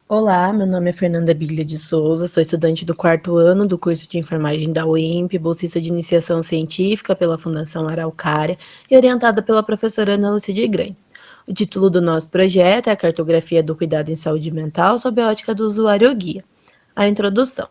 Olá, meu nome é Fernanda Biglia de Souza, sou estudante do 4º ano do curso de enfermagem da UEMP, bolsista de iniciação científica pela Fundação Araucária e orientada pela professora Ana Lúcia de Grande. O título do nosso projeto é a Cartografia do Cuidado em Saúde Mental sob a ótica do usuário guia. A introdução.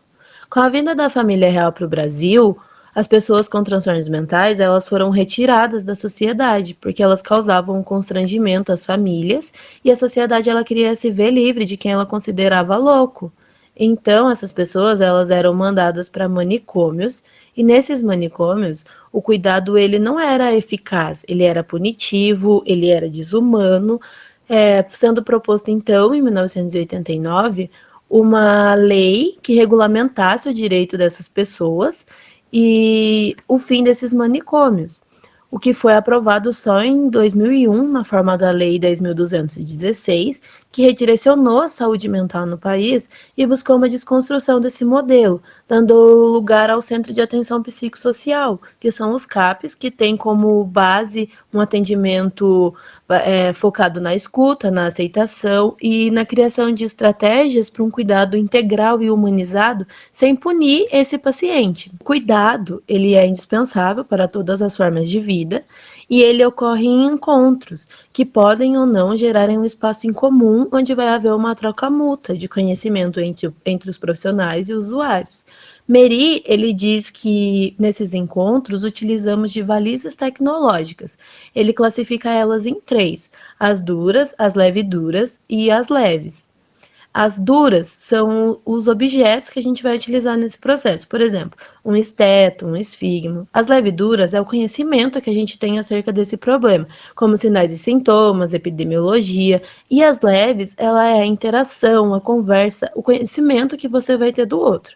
Com a vinda da família real para o Brasil, as pessoas com transtornos mentais elas foram retiradas da sociedade, porque elas causavam um constrangimento às famílias e a sociedade ela queria se ver livre de quem ela considerava louco. Então, essas pessoas elas eram mandadas para manicômios e nesses manicômios o cuidado ele não era eficaz, ele era punitivo, ele era desumano, sendo proposto então em 1989 uma lei que regulamentasse o direito dessas pessoas e o fim desses manicômios, o que foi aprovado só em 2001, na forma da Lei 10.216, que redirecionou a saúde mental no país e buscou uma desconstrução desse modelo, dando lugar ao Centro de Atenção Psicossocial, que são os CAPs, que têm como base um atendimento focado na escuta, na aceitação e na criação de estratégias para um cuidado integral e humanizado, sem punir esse paciente. O cuidado, ele é indispensável para todas as formas de vida e ele ocorre em encontros que podem ou não gerarem um espaço em comum onde vai haver uma troca mútua de conhecimento entre os profissionais e os usuários. Meri, ele diz que nesses encontros utilizamos de balizas tecnológicas. Ele classifica elas em 3, as duras, as leveduras e as leves. As duras são os objetos que a gente vai utilizar nesse processo. Por exemplo, um esteto, um esfigmo. As leveduras é o conhecimento que a gente tem acerca desse problema, como sinais e sintomas, epidemiologia. E as leves, ela é a interação, a conversa, o conhecimento que você vai ter do outro.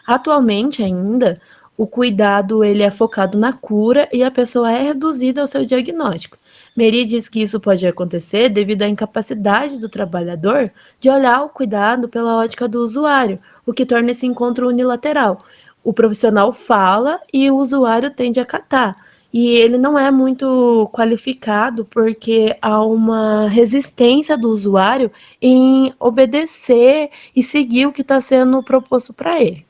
Atualmente ainda, o cuidado ele é focado na cura e a pessoa é reduzida ao seu diagnóstico. Meri diz que isso pode acontecer devido à incapacidade do trabalhador de olhar o cuidado pela ótica do usuário, o que torna esse encontro unilateral. O profissional fala e o usuário tende a acatar. E ele não é muito qualificado porque há uma resistência do usuário em obedecer e seguir o que está sendo proposto para ele.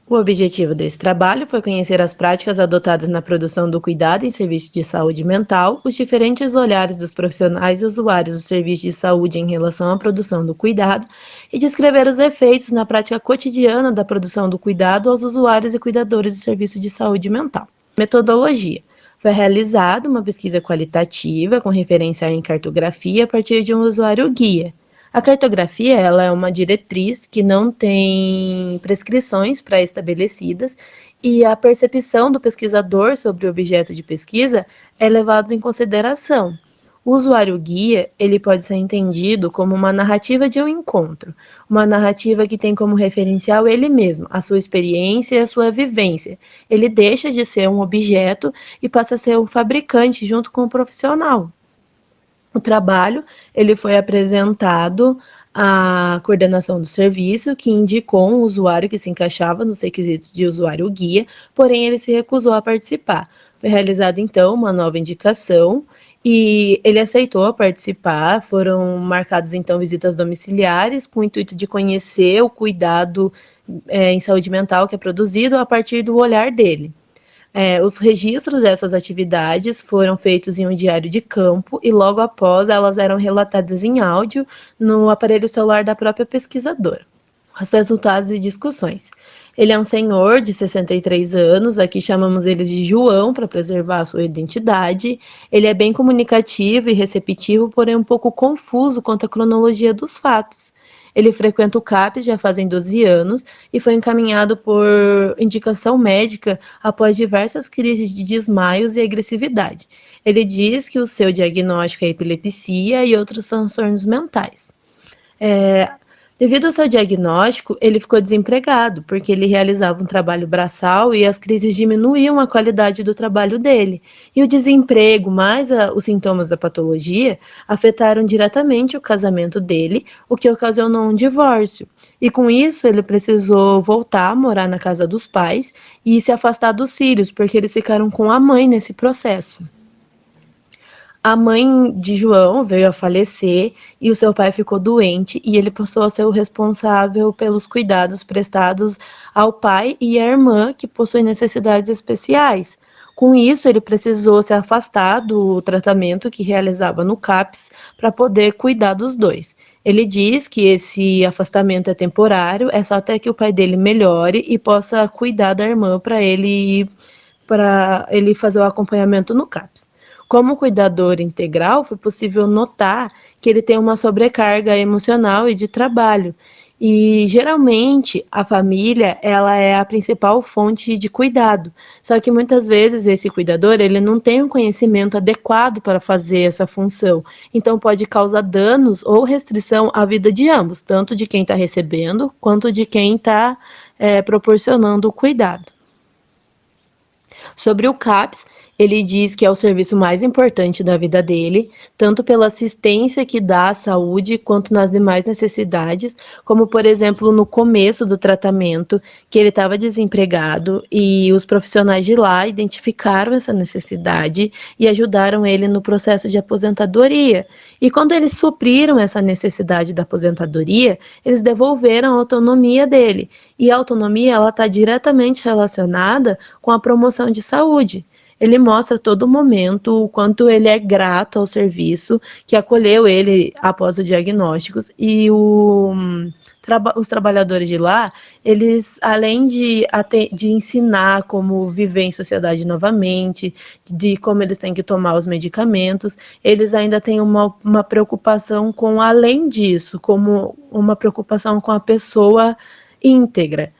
O objetivo desse trabalho foi conhecer as práticas adotadas na produção do cuidado em serviços de saúde mental, os diferentes olhares dos profissionais e usuários dos serviços de saúde em relação à produção do cuidado e descrever os efeitos na prática cotidiana da produção do cuidado aos usuários e cuidadores do serviço de saúde mental. Metodologia. Foi realizada uma pesquisa qualitativa com referência em cartografia a partir de um usuário guia. A cartografia ela é uma diretriz que não tem prescrições pré-estabelecidas e a percepção do pesquisador sobre o objeto de pesquisa é levado em consideração. O usuário guia ele pode ser entendido como uma narrativa de um encontro, uma narrativa que tem como referencial ele mesmo, a sua experiência e a sua vivência. Ele deixa de ser um objeto e passa a ser um fabricante junto com o profissional. O trabalho ele foi apresentado à coordenação do serviço, que indicou um usuário que se encaixava nos requisitos de usuário guia, porém ele se recusou a participar. Foi realizada então uma nova indicação e ele aceitou participar. Foram marcadas então visitas domiciliares com o intuito de conhecer o cuidado em saúde mental que é produzido a partir do olhar dele. Os registros dessas atividades foram feitos em um diário de campo e logo após elas eram relatadas em áudio no aparelho celular da própria pesquisadora. Os resultados e discussões. Ele é um senhor de 63 anos, aqui chamamos ele de João para preservar a sua identidade. Ele é bem comunicativo e receptivo, porém um pouco confuso quanto à cronologia dos fatos. Ele frequenta o CAPS já fazem 12 anos e foi encaminhado por indicação médica após diversas crises de desmaios e agressividade. Ele diz que o seu diagnóstico é epilepsia e outros transtornos mentais. Devido ao seu diagnóstico, ele ficou desempregado, porque ele realizava um trabalho braçal e as crises diminuíam a qualidade do trabalho dele. E o desemprego, mais os sintomas da patologia, afetaram diretamente o casamento dele, o que ocasionou um divórcio. E com isso, ele precisou voltar a morar na casa dos pais e se afastar dos filhos, porque eles ficaram com a mãe nesse processo. A mãe de João veio a falecer e o seu pai ficou doente e ele passou a ser o responsável pelos cuidados prestados ao pai e à irmã que possuem necessidades especiais. Com isso, ele precisou se afastar do tratamento que realizava no CAPS para poder cuidar dos dois. Ele diz que esse afastamento é temporário, é só até que o pai dele melhore e possa cuidar da irmã para ele fazer o acompanhamento no CAPS. Como cuidador integral, foi possível notar que ele tem uma sobrecarga emocional e de trabalho. E geralmente a família, ela é a principal fonte de cuidado. Só que muitas vezes esse cuidador, ele não tem um conhecimento adequado para fazer essa função. Então pode causar danos ou restrição à vida de ambos, tanto de quem está recebendo quanto de quem está proporcionando o cuidado. Sobre o CAPS, ele diz que é o serviço mais importante da vida dele, tanto pela assistência que dá à saúde, quanto nas demais necessidades, como, por exemplo, no começo do tratamento, que ele estava desempregado e os profissionais de lá identificaram essa necessidade e ajudaram ele no processo de aposentadoria. E quando eles supriram essa necessidade da aposentadoria, eles devolveram a autonomia dele. E a autonomia, ela está diretamente relacionada com a promoção de saúde. Ele mostra a todo momento o quanto ele é grato ao serviço que acolheu ele após os diagnósticos e os trabalhadores de lá, eles, além de ensinar como viver em sociedade novamente, de como eles têm que tomar os medicamentos, eles ainda têm uma preocupação com, além disso, como uma preocupação com a pessoa íntegra.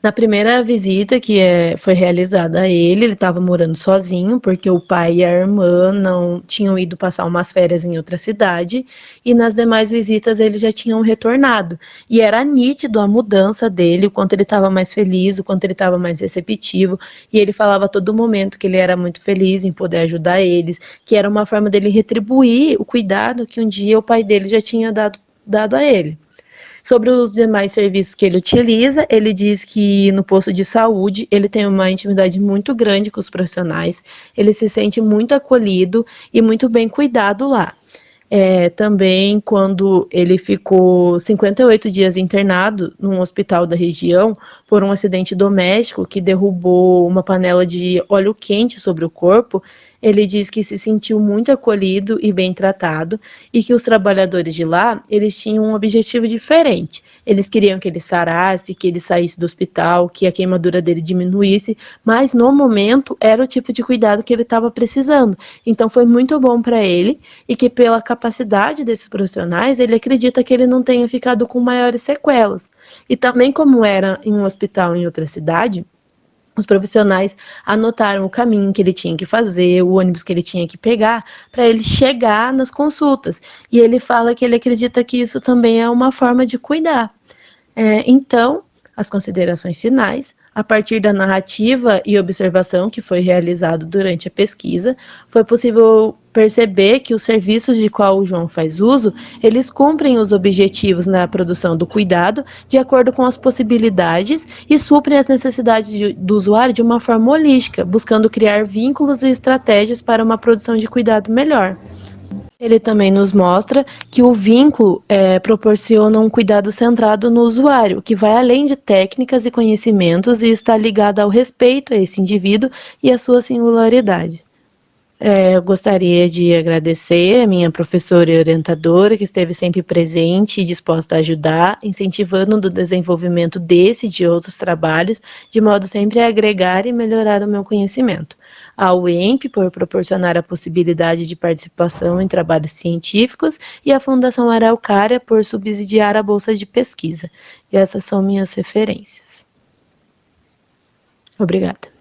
Na primeira visita que foi realizada a ele estava morando sozinho, porque o pai e a irmã não tinham ido passar umas férias em outra cidade, e nas demais visitas eles já tinham retornado. E era nítido a mudança dele, o quanto ele estava mais feliz, o quanto ele estava mais receptivo, e ele falava a todo momento que ele era muito feliz em poder ajudar eles, que era uma forma dele retribuir o cuidado que um dia o pai dele já tinha dado a ele. Sobre os demais serviços que ele utiliza, ele diz que no posto de saúde ele tem uma intimidade muito grande com os profissionais, ele se sente muito acolhido e muito bem cuidado lá. Também quando ele ficou 58 dias internado num hospital da região por um acidente doméstico que derrubou uma panela de óleo quente sobre o corpo, ele diz que se sentiu muito acolhido e bem tratado e que os trabalhadores de lá, eles tinham um objetivo diferente. Eles queriam que ele sarasse, que ele saísse do hospital, que a queimadura dele diminuísse, mas no momento era o tipo de cuidado que ele estava precisando. Então foi muito bom para ele e que pela capacidade desses profissionais, ele acredita que ele não tenha ficado com maiores sequelas. E também como era em um hospital em outra cidade, os profissionais anotaram o caminho que ele tinha que fazer, o ônibus que ele tinha que pegar, para ele chegar nas consultas. E ele fala que ele acredita que isso também é uma forma de cuidar. Então, as considerações finais, a partir da narrativa e observação que foi realizado durante a pesquisa, foi possível perceber que os serviços de qual o João faz uso, eles cumprem os objetivos na produção do cuidado de acordo com as possibilidades e suprem as necessidades do usuário de uma forma holística, buscando criar vínculos e estratégias para uma produção de cuidado melhor. Ele também nos mostra que o vínculo proporciona um cuidado centrado no usuário, que vai além de técnicas e conhecimentos e está ligado ao respeito a esse indivíduo e à sua singularidade. Eu gostaria de agradecer a minha professora e orientadora, que esteve sempre presente e disposta a ajudar, incentivando o desenvolvimento desse e de outros trabalhos, de modo sempre a agregar e melhorar o meu conhecimento. Ao UEMP, por proporcionar a possibilidade de participação em trabalhos científicos, e à Fundação Araucária, por subsidiar a bolsa de pesquisa. E essas são minhas referências. Obrigada.